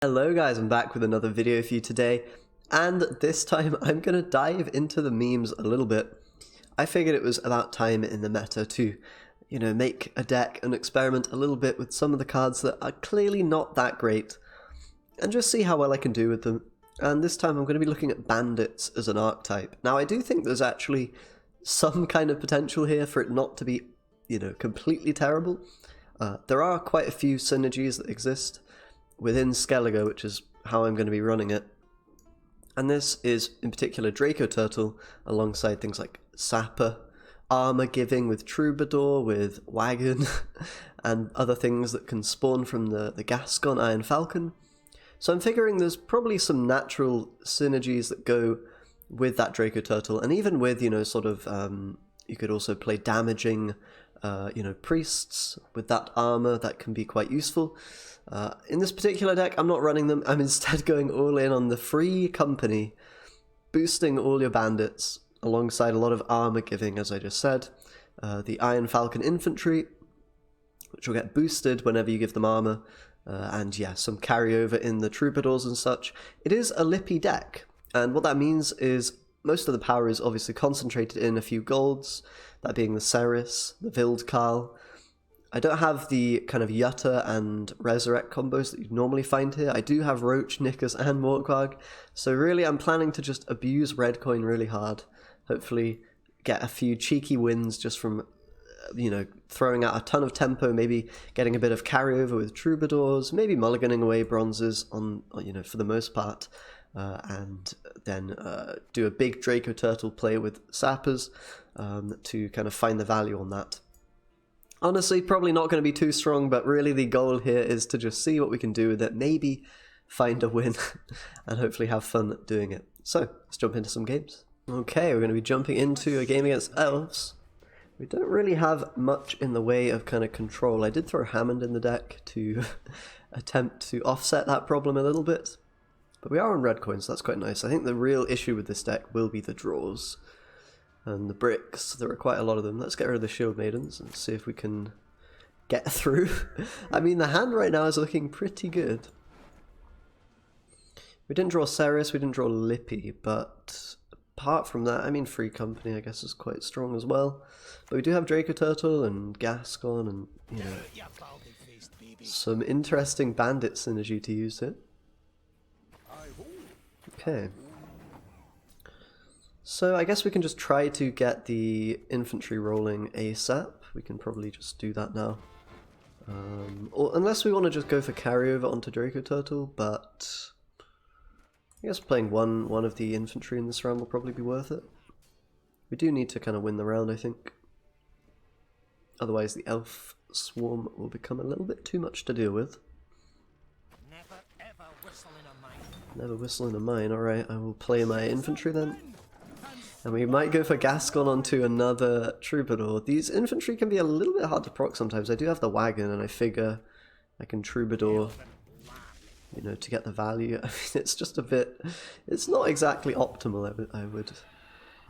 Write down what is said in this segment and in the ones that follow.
Hello guys, I'm back with another video for you today, and this time I'm going to dive into the memes a little bit. I figured it was about time in the meta to, make a deck and experiment a little bit with some of the cards that are clearly not that great, and just see how well I can do with them. And this time I'm going to be looking at bandits as an archetype. Now I do think there's actually some kind of potential here for it not to be, completely terrible. There are quite a few synergies that exist within Skellige, which is how I'm going to be running it. And this is in particular Draco Turtle alongside things like Sapper, armor giving with Troubadour, with Wagon, and other things that can spawn from the Gascon Iron Falcon. So I'm figuring there's probably some natural synergies that go with that Draco Turtle, and even with, you could also play damaging, priests with that armor. That can be quite useful. In this particular deck, I'm not running them. I'm instead going all in on the free company, boosting all your bandits, alongside a lot of armor giving, as I just said. The Iron Falcon infantry, which will get boosted whenever you give them armor, and yeah, some carryover in the troubadours and such. It is a lippy deck, and what that means is most of the power is obviously concentrated in a few golds, that being the Ceres, the Vildkarl. I don't have the kind of Yutta and Resurrect combos that you'd normally find here. I do have Roach, Knickers, and Morkvarg, so really I'm planning to just abuse red coin really hard. Hopefully get a few cheeky wins just from, throwing out a ton of tempo, maybe getting a bit of carryover with Troubadours, maybe mulliganing away bronzes on, for the most part, and then do a big Draco Turtle play with Sappers to kind of find the value on that. Honestly, probably not going to be too strong, but really the goal here is to just see what we can do with it, maybe find a win, and hopefully have fun doing it. So, let's jump into some games. Okay, we're going to be jumping into a game against Elves. We don't really have much in the way of kind of control. I did throw Hammond in the deck to attempt to offset that problem a little bit, but we are on red coins, so that's quite nice. I think the real issue with this deck will be the draws. And the bricks, there are quite a lot of them. Let's get rid of the Shield Maidens and see if we can get through. I mean, the hand right now is looking pretty good. We didn't draw Ceres, we didn't draw Lippy, but apart from that, I mean, Free Company, I guess, is quite strong as well. But we do have Draco Turtle and Gascon and, some interesting Bandit synergy to use here. Okay. So I guess we can just try to get the infantry rolling ASAP. We can probably just do that now. Or unless we want to just go for carryover onto Draco Turtle, but I guess playing one of the infantry in this round will probably be worth it. We do need to kind of win the round, I think. Otherwise the elf swarm will become a little bit too much to deal with. Never whistle in a mine. Alright, I will play my infantry then. And we might go for Gascon onto another Troubadour. These infantry can be a little bit hard to proc sometimes. I do have the Wagon, and I figure I can Troubadour, to get the value. I mean, it's just a bit... It's not exactly optimal,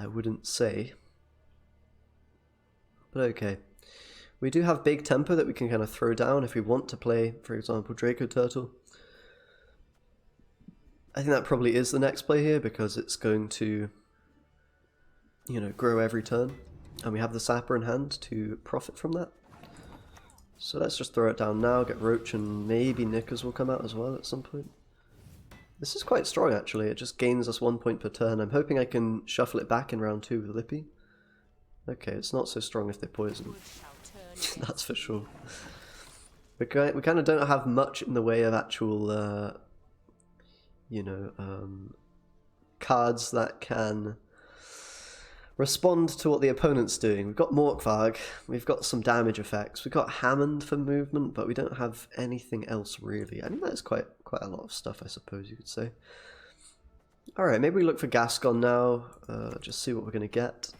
I wouldn't say. But okay. We do have big tempo that we can kind of throw down if we want to play, for example, Draco Turtle. I think that probably is the next play here, because it's going to... grow every turn, and we have the Sapper in hand to profit from that. So let's just throw it down now, get Roach, and maybe Knickers will come out as well at some point. This is quite strong actually, it just gains us 1 point per turn. I'm hoping I can shuffle it back in round 2 with Lippy. Okay, it's not so strong if they poison. That's for sure. We kind of don't have much in the way of actual, cards that can respond to what the opponent's doing. We've got Morkvarg, we've got some damage effects, we've got Hammond for movement, but we don't have anything else really. I think that's quite a lot of stuff, I suppose you could say. Alright, maybe we look for Gascon now, just see what we're going to get.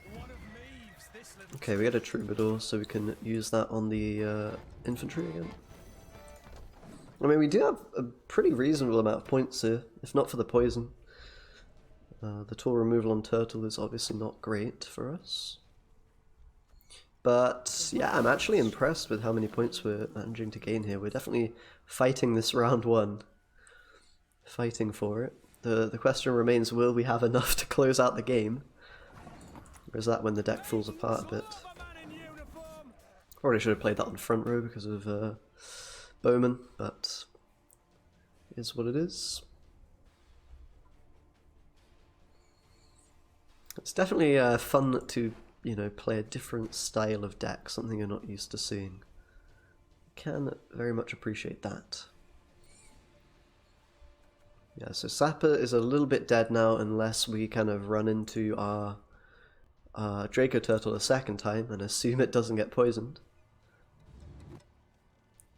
Okay, we get a Troubadour, so we can use that on the infantry again. I mean, we do have a pretty reasonable amount of points here, if not for the poison. The tool removal on Turtle is obviously not great for us. But yeah, I'm actually impressed with how many points we're managing to gain here. We're definitely fighting this round one. fighting for it. The question remains, will we have enough to close out the game? Or is that when the deck falls apart a bit? Probably should have played that on front row because of Bowman, but it is what it is. It's definitely fun to, you know, play a different style of deck, something you're not used to seeing. Can very much appreciate that. Yeah, so Sapper is a little bit dead now unless we kind of run into our Draco Turtle a second time and assume it doesn't get poisoned.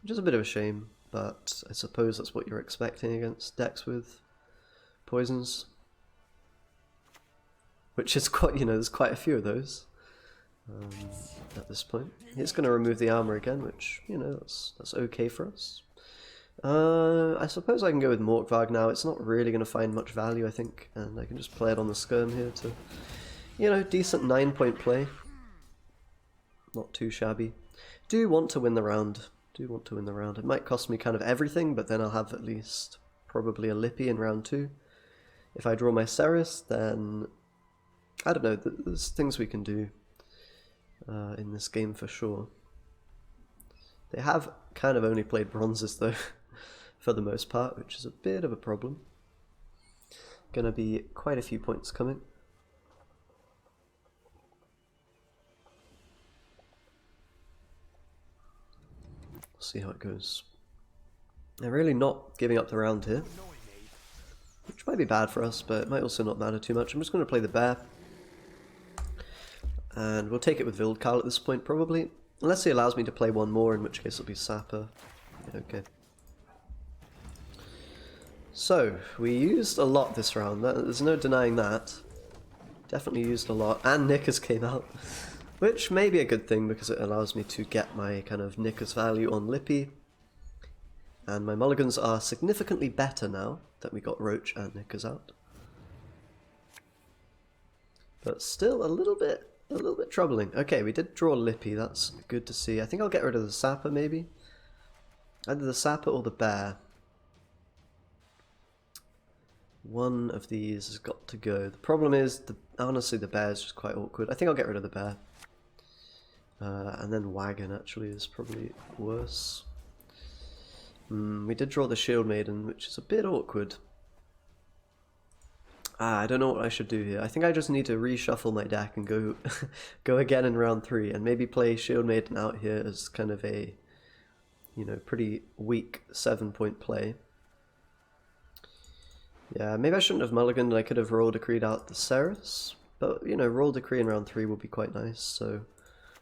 Which is a bit of a shame, but I suppose that's what you're expecting against decks with poisons. Which is quite, you know, there's quite a few of those at this point. He's going to remove the armor again, which, you know, that's okay for us. I suppose I can go with Morkvarg now. It's not really going to find much value, I think, and I can just play it on the skirm here to, you know, decent 9-point play. Not too shabby. Do want to win the round. It might cost me kind of everything, but then I'll have at least probably a Lippy in round 2. If I draw my Ceres, then I don't know, there's things we can do in this game for sure. They have kind of only played bronzes though, for the most part, which is a bit of a problem. Gonna be quite a few points coming. See how it goes. They're really not giving up the round here, which might be bad for us, but it might also not matter too much. I'm just going to play the bear. And we'll take it with Vildkarl at this point, probably. Unless he allows me to play one more, in which case it'll be Sapper. Okay. So, we used a lot this round. There's no denying that. Definitely used a lot. And Knickers came out. Which may be a good thing, because it allows me to get my kind of Knickers value on Lippy. And my mulligans are significantly better now that we got Roach and Knickers out. But still a little bit troubling. Okay, we did draw Lippy, that's good to see. I think I'll get rid of the Sapper maybe. Either the Sapper or the bear. One of these has got to go. The problem is, honestly the bear is just quite awkward. I think I'll get rid of the bear. And then Wagon actually is probably worse. We did draw the Shield Maiden, which is a bit awkward. I don't know what I should do here. I think I just need to reshuffle my deck and go go again in round 3 and maybe play Shield Maiden out here as kind of a, you know, pretty weak 7-point play. Yeah, maybe I shouldn't have mulliganed. I could have Royal Decreed out the Ceres, but, you know, Royal Decree in round 3 will be quite nice, so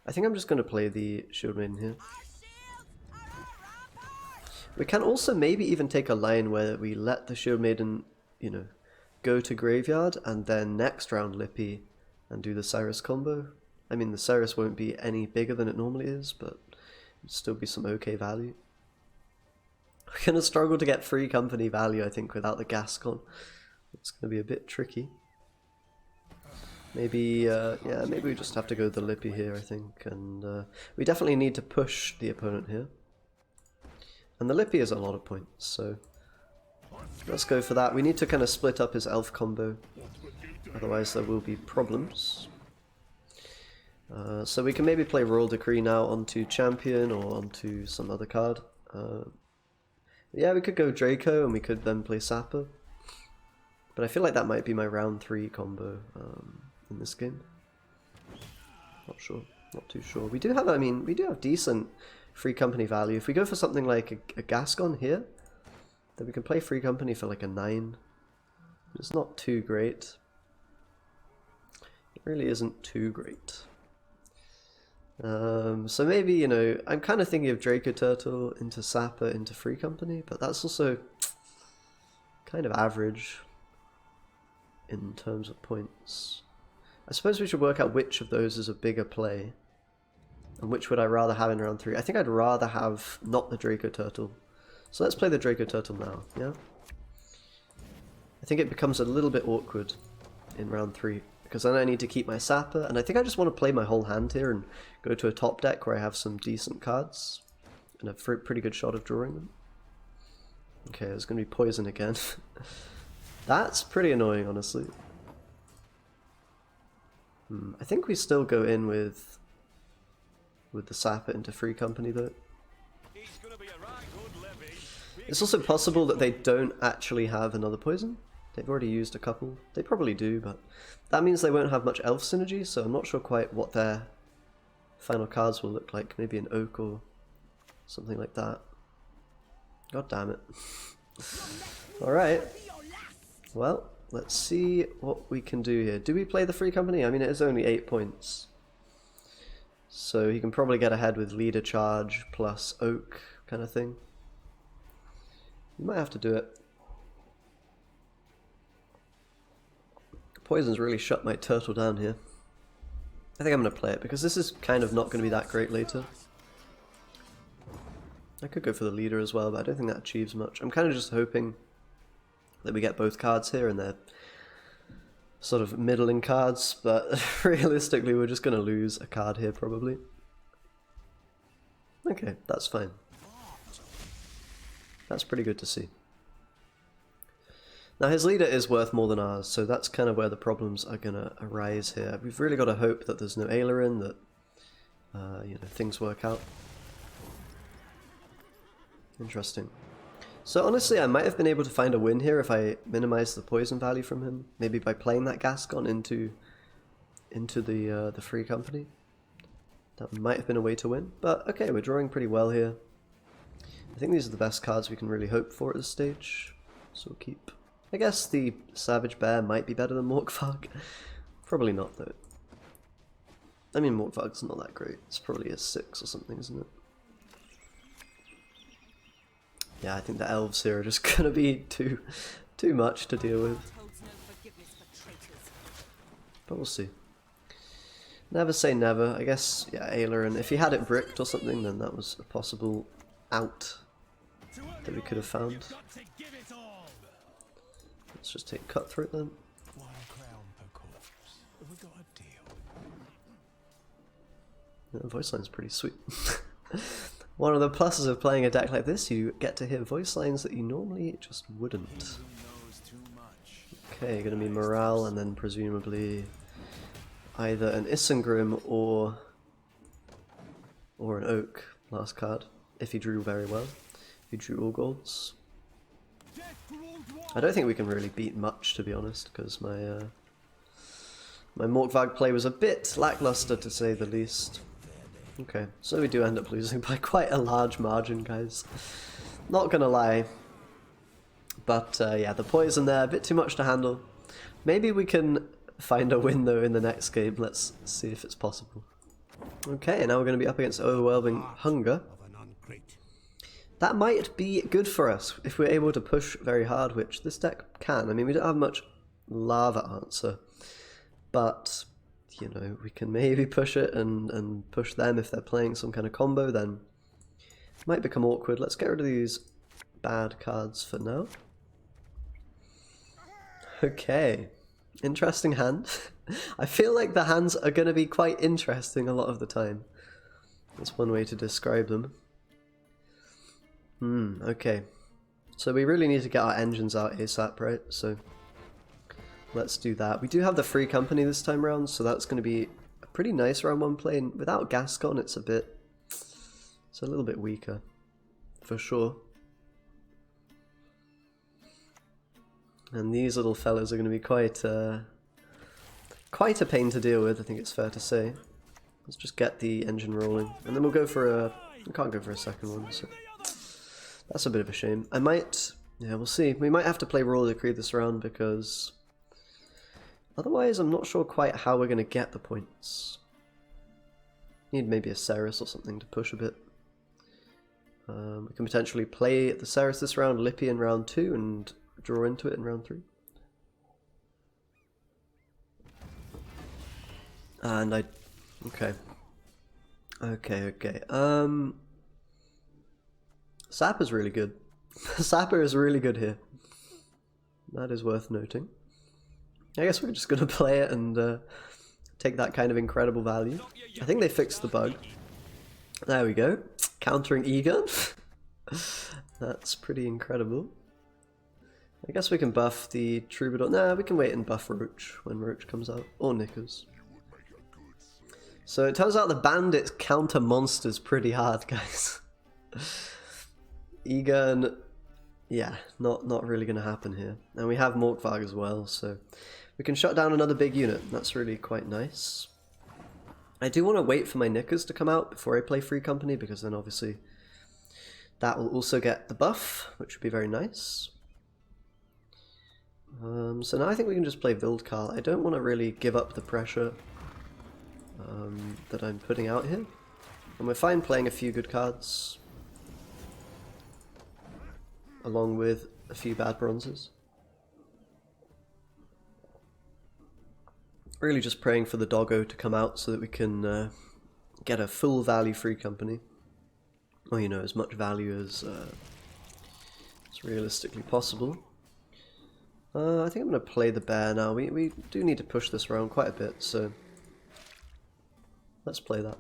I think I'm just going to play the Shield Maiden here. We can also maybe even take a line where we let the Shield Maiden, you know, go to Graveyard and then next round Lippy and do the Ceres combo. I mean, the Ceres won't be any bigger than it normally is, but it'll still be some okay value. We're going to struggle to get free company value, I think, without the Gascon. It's going to be a bit tricky. Maybe, yeah, maybe we just have to go with the Lippy here, I think, and we definitely need to push the opponent here. And the Lippy is a lot of points, so let's go for that. We need to kind of split up his elf combo, otherwise there will be problems. So we can maybe play Royal Decree now onto Champion or onto some other card. Yeah, we could go Draco and we could then play Sapper. But I feel like that might be my round 3 combo in this game. Not sure, not too sure. We do have, I mean, we do have decent free company value. If we go for something like a Gascon here, then we can play free company for like a 9. It's not too great. It really isn't too great. So maybe, you know, I'm kind of thinking of Draco Turtle into Sapper into free company, but that's also kind of average in terms of points. I suppose we should work out which of those is a bigger play. And which would I rather have in round 3? I think I'd rather have not the Draco Turtle. So let's play the Draco Turtle now, yeah? I think it becomes a little bit awkward in round 3, because then I need to keep my Sapper, and I think I just want to play my whole hand here and go to a top deck where I have some decent cards, and a pretty good shot of drawing them. Okay, there's gonna be poison again. That's pretty annoying, honestly. I think we still go in with the sapper into free company though. It's also possible that they don't actually have another poison. They've already used a couple. They probably do, but that means they won't have much elf synergy, so I'm not sure quite what their final cards will look like. Maybe an oak or something like that. God damn it. Alright. Well, let's see what we can do here. Do we play the free company? I mean, it is only 8 points. So he can probably get ahead with leader charge plus oak kind of thing. You might have to do it. Poison's really shut my turtle down here. I think I'm going to play it because this is kind of not going to be that great later. I could go for the leader as well, but I don't think that achieves much. I'm kind of just hoping that we get both cards here and they're sort of middling cards, but realistically we're just going to lose a card here probably. Okay, that's fine. That's pretty good to see. Now his leader is worth more than ours, so that's kind of where the problems are going to arise here. We've really got to hope that there's no Ayla in, that you know, things work out. Interesting. So honestly, I might have been able to find a win here if I minimized the poison value from him. Maybe by playing that Gascon into the free company. That might have been a way to win. But okay, we're drawing pretty well here. I think these are the best cards we can really hope for at this stage. So we'll keep. I guess the Savage Bear might be better than Morkvarg. Probably not though. I mean, Morkvarg's not that great. It's probably a 6 or something, isn't it? Yeah, I think the elves here are just gonna be too much to deal with. But we'll see. Never say never. I guess, yeah, Ayla, and if he had it bricked or something, then that was a possible out that we could have found. Let's just take Cutthroat then. The voice line's pretty sweet. One of the pluses of playing a deck like this, you get to hear voice lines that you normally just wouldn't. Okay, gonna be Morale and then presumably either an Isengrim or an Oak last card, if he drew very well. If he drew all golds. I don't think we can really beat much, to be honest, because my my Morkvarg play was a bit lackluster to say the least. Okay, so we do end up losing by quite a large margin, guys. Not gonna lie. But yeah, the poison there, a bit too much to handle. Maybe we can find a win though in the next game. Let's see if it's possible. Okay, now we're going to be up against Overwhelming Hunger. That might be good for us if we're able to push very hard, which this deck can. I mean, we don't have much Lava Answer, but you know, we can maybe push it and push them if they're playing some kind of combo, then it might become awkward. Let's get rid of these bad cards for now. Okay, interesting hand. I feel like the hands are going to be quite interesting a lot of the time. That's one way to describe them. Okay. So we really need to get our engines out ASAP, right? So let's do that. We do have the free company this time around, so that's going to be a pretty nice round 1 play. And without Gascon, it's a little bit weaker, for sure. And these little fellas are going to be quite a pain to deal with, I think it's fair to say. Let's just get the engine rolling, and then we'll go for a... we can't go for a second one, so that's a bit of a shame. I might... yeah, we'll see. We might have to play Royal Decree this round, because otherwise I'm not sure quite how we're going to get the points. Need maybe a Ceres or something to push a bit. We can potentially play the Ceres this round, Lippy in round 2, and draw into it in round 3. And I... okay. Okay. Sapper's really good. Sapper is really good here. That is worth noting. I guess we're just going to play it and take that kind of incredible value. I think they fixed the bug. There we go. Countering Egon. That's pretty incredible. I guess we can buff the Troubadour. Nah, we can wait and buff Roach when Roach comes out. Or Knickers. So it turns out the Bandits counter monsters pretty hard, guys. Egan, yeah, not really going to happen here. And we have Morkvarg as well, so we can shut down another big unit. That's really quite nice. I do want to wait for my Knickers to come out before I play Free Company, because then obviously that will also get the buff, which would be very nice. So now I think we can just play Wildkarl. I don't want to really give up the pressure that I'm putting out here. And we're fine playing a few good cards, along with a few bad bronzes. Really just praying for the doggo to come out so that we can get a full value Free Company. Or, you know, as much value as realistically possible. I think I'm going to play the bear now. We do need to push this around quite a bit, so let's play that.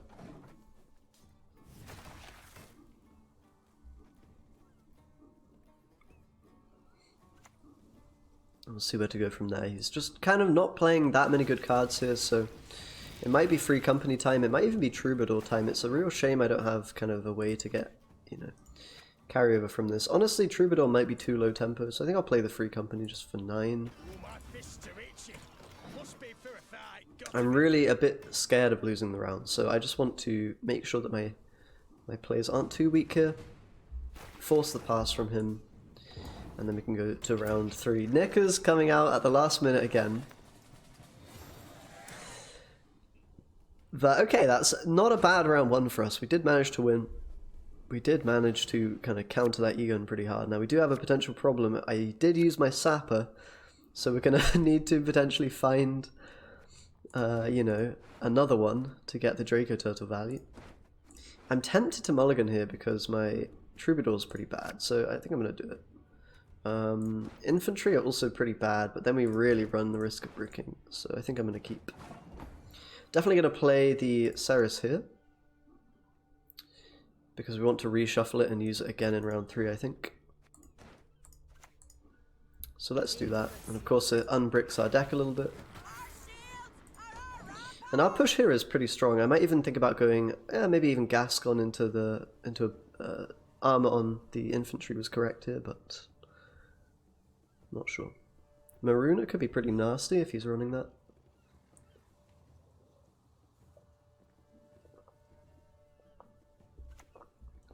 We'll see where to go from there. He's just kind of not playing that many good cards here, so it might be Free Company time. It might even be Troubadour time. It's a real shame I don't have kind of a way to get, you know, carryover from this. Honestly, Troubadour might be too low tempo, so I think I'll play the Free Company just for 9. I'm really a bit scared of losing the round, so I just want to make sure that my players aren't too weak here. Force the pass from him, and then we can go to round 3. Knickers coming out at the last minute again. But okay, that's not a bad round 1 for us. We did manage to win. We did manage to kind of counter that Egon pretty hard. Now we do have a potential problem. I did use my Sapper, so we're going to need to potentially find, you know, another one to get the Draco Turtle value. I'm tempted to mulligan here because my Troubadour's pretty bad, so I think I'm going to do it. Infantry are also pretty bad, but then we really run the risk of bricking, so I think I'm going to keep. Definitely going to play the Ceres here, because we want to reshuffle it and use it again in round 3, I think. So let's do that. And of course it unbricks our deck a little bit. And our push here is pretty strong. I might even think about going, maybe even Gascon into armor on the infantry was correct here, but not sure. Maruna could be pretty nasty if he's running that.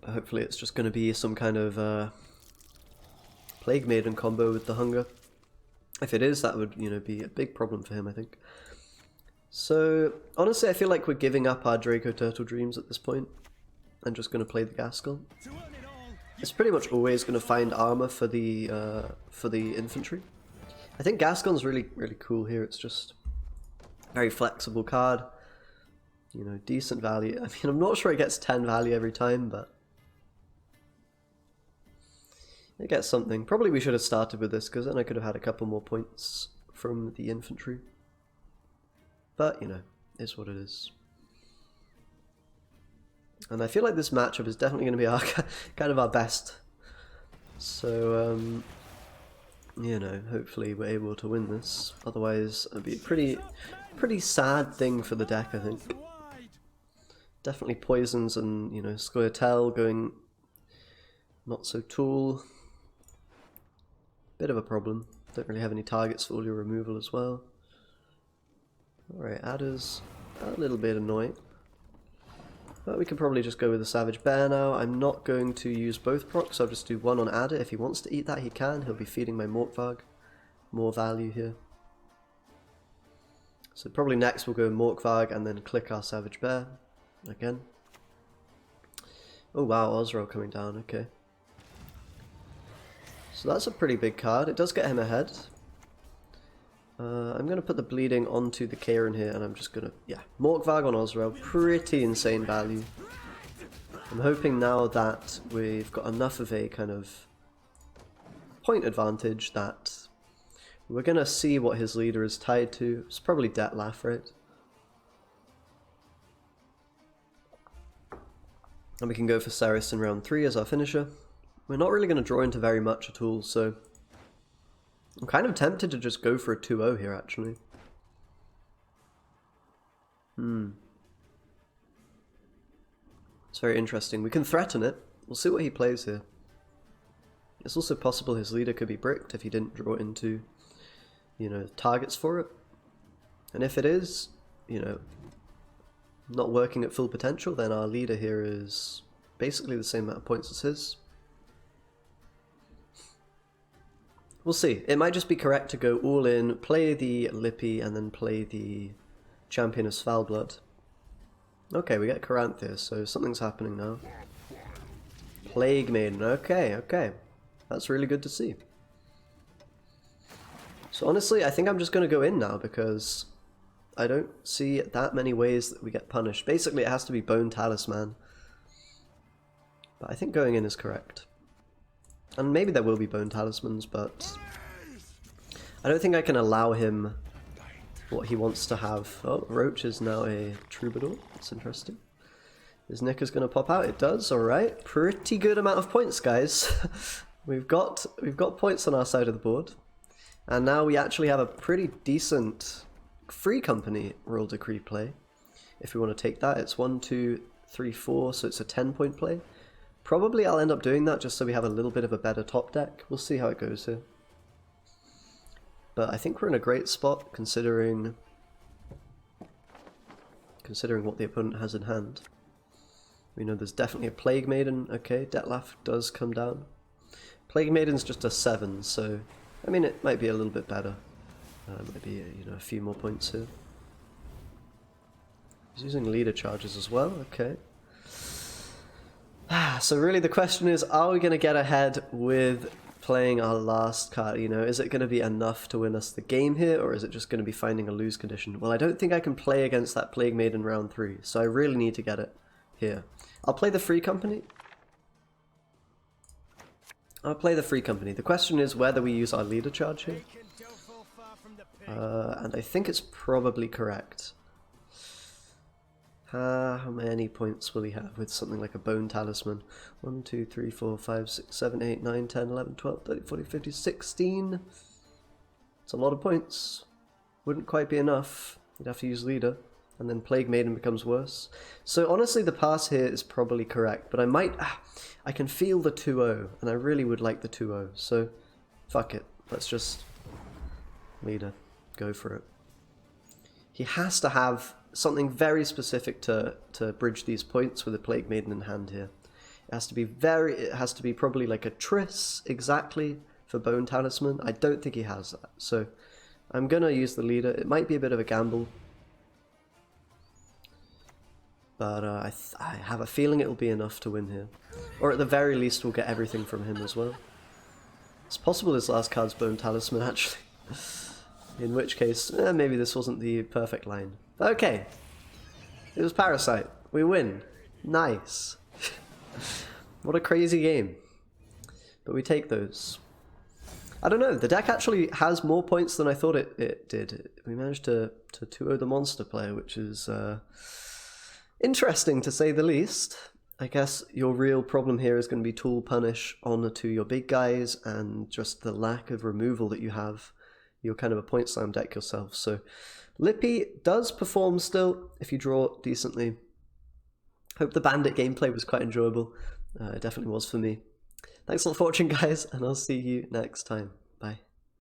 Hopefully it's just going to be some kind of Plague Maiden combo with the Hunger. If it is, that would, you know, be a big problem for him, I think. So, honestly, I feel like we're giving up our Draco Turtle Dreams at this point. I'm just going to play the Gascon. It's pretty much always going to find armor for the infantry. I think Gascon's really cool here. It's just very flexible card. You know, decent value. I mean, I'm not sure it gets 10 value every time, but it gets something. Probably we should have started with this, because then I could have had a couple more points from the infantry. But, you know, it's what it is. And I feel like this matchup is definitely going to be our kind of our best. So, you know, hopefully we're able to win this. Otherwise, it'd be a pretty sad thing for the deck, I think. Definitely poisons and, you know, Scoia'tael going not so tall. Bit of a problem. Don't really have any targets for all your removal as well. Alright, adders, a little bit annoying. But we can probably just go with the Savage Bear now. I'm not going to use both procs, so I'll just do one on adder. If he wants to eat that, he can. He'll be feeding my Morkvarg. More value here. So probably next we'll go Morkvarg and then click our Savage Bear again. Oh wow, Osro coming down, okay. So that's a pretty big card. It does get him ahead. I'm going to put the bleeding onto the Karen here, and I'm just going to, yeah, Morkvarg on Osro, pretty insane value. I'm hoping now that we've got enough of a kind of point advantage that we're going to see what his leader is tied to. It's probably Detlef, right? And we can go for Ceres in round 3 as our finisher. We're not really going to draw into very much at all, so I'm kind of tempted to just go for a 2-0 here, actually. It's very interesting. We can threaten it. We'll see what he plays here. It's also possible his leader could be bricked if he didn't draw into, you know, targets for it. And if it is, you know, not working at full potential, then our leader here is basically the same amount of points as his. We'll see. It might just be correct to go all in, play the Lippy, and then play the Champion of Svalbard. Okay, we get Caranthia, so something's happening now. Plague Maiden, okay, okay. That's really good to see. So honestly, I think I'm just going to go in now because I don't see that many ways that we get punished. Basically, it has to be Bone Talisman. But I think going in is correct. And maybe there will be Bone Talismans, but I don't think I can allow him what he wants to have. Oh, Roach is now a Troubadour. That's interesting. His Nick is going to pop out. It does. All right. Pretty good amount of points, guys. we've got points on our side of the board. And now we actually have a pretty decent Free Company Royal Decree play. If we want to take that, it's 1, 2, 3, 4, so it's a 10-point play. Probably I'll end up doing that just so we have a little bit of a better top deck. We'll see how it goes here. But I think we're in a great spot considering what the opponent has in hand. We know there's definitely a Plague Maiden. Okay, Detlaf does come down. Plague Maiden's just a 7, so I mean it might be a little bit better. Maybe you know, a few more points here. He's using leader charges as well. Okay. So really the question is, are we going to get ahead with playing our last card? You know, is it going to be enough to win us the game here, or is it just going to be finding a lose condition? Well, I don't think I can play against that Plague Maiden round 3, so I really need to get it here. I'll play the Free Company. The question is whether we use our leader charge here. And I think it's probably correct. How many points will he have with something like a Bone Talisman? 1, 2, 3, 4, 5, 6, 7, 8, 9, 10, 11, 12, 13, 14, 15, 16. It's a lot of points. Wouldn't quite be enough. You'd have to use leader. And then Plague Maiden becomes worse. So honestly, the pass here is probably correct. But I can feel the 2-0. And I really would like the 2-0. So, fuck it. Let's just leader. Go for it. He has to have something very specific to bridge these points with a Plague Maiden in hand here. It has to be probably like a Triss exactly for Bone Talisman. I don't think he has that. So I'm gonna use the leader. It might be a bit of a gamble. But I have a feeling it'll be enough to win here. Or at the very least we'll get everything from him as well. It's possible his last card's Bone Talisman actually. In which case, maybe this wasn't the perfect line. Okay, it was Parasite. We win. Nice. What a crazy game. But we take those. I don't know, the deck actually has more points than I thought it did. We managed to 2-0 the monster player, which is interesting to say the least. I guess your real problem here is going to be tool punish onto your big guys and just the lack of removal that you have. You're kind of a point slam deck yourself. So Lippy does perform still if you draw decently. Hope the Bandit gameplay was quite enjoyable. It definitely was for me. Thanks a lot for watching, guys, and I'll see you next time.